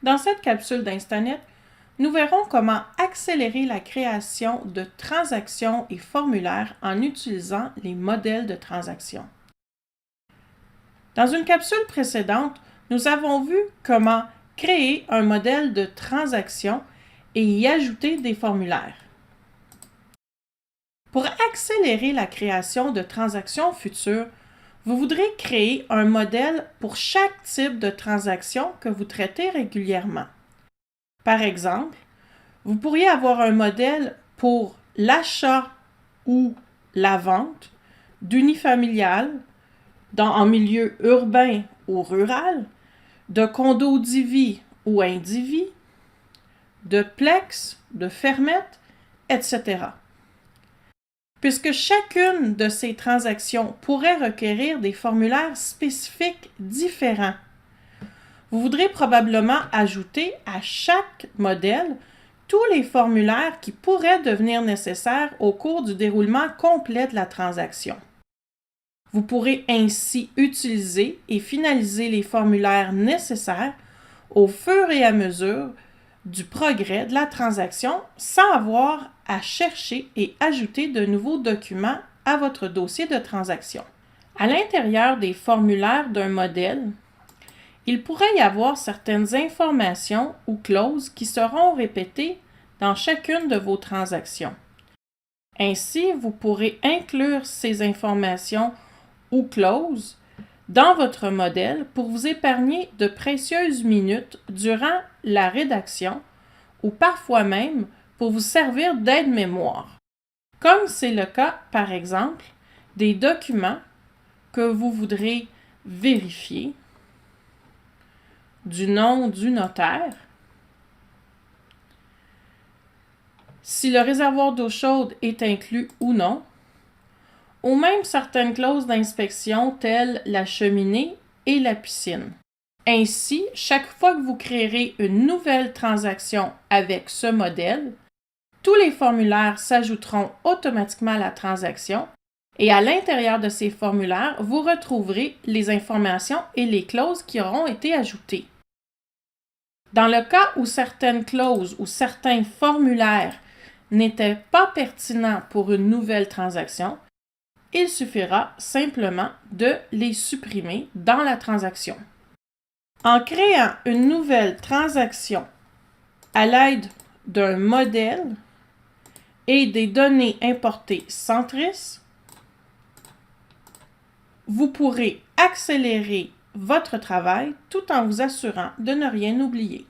Dans cette capsule d'Instanet, nous verrons comment accélérer la création de transactions et formulaires en utilisant les modèles de transactions. Dans une capsule précédente, nous avons vu comment créer un modèle de transaction et y ajouter des formulaires. Pour accélérer la création de transactions futures, vous voudrez créer un modèle pour chaque type de transaction que vous traitez régulièrement. Par exemple, vous pourriez avoir un modèle pour l'achat ou la vente d'unifamiliales en milieu urbain ou rural, de condos divis ou indivis, de plex, de fermettes, etc. Puisque chacune de ces transactions pourrait requérir des formulaires spécifiques différents, vous voudrez probablement ajouter à chaque modèle tous les formulaires qui pourraient devenir nécessaires au cours du déroulement complet de la transaction. Vous pourrez ainsi utiliser et finaliser les formulaires nécessaires au fur et à mesure du progrès de la transaction sans avoir à chercher et ajouter de nouveaux documents à votre dossier de transaction. À l'intérieur des formulaires d'un modèle, il pourrait y avoir certaines informations ou clauses qui seront répétées dans chacune de vos transactions. Ainsi, vous pourrez inclure ces informations ou clauses dans votre modèle pour vous épargner de précieuses minutes durant la rédaction ou parfois même pour vous servir d'aide-mémoire, comme c'est le cas, par exemple, des documents que vous voudrez vérifier, du nom du notaire, si le réservoir d'eau chaude est inclus ou non, ou même certaines clauses d'inspection telles la cheminée et la piscine. Ainsi, chaque fois que vous créerez une nouvelle transaction avec ce modèle, tous les formulaires s'ajouteront automatiquement à la transaction et à l'intérieur de ces formulaires, vous retrouverez les informations et les clauses qui auront été ajoutées. Dans le cas où certaines clauses ou certains formulaires n'étaient pas pertinents pour une nouvelle transaction, il suffira simplement de les supprimer dans la transaction. En créant une nouvelle transaction à l'aide d'un modèle et des données importées Centris, vous pourrez accélérer votre travail tout en vous assurant de ne rien oublier.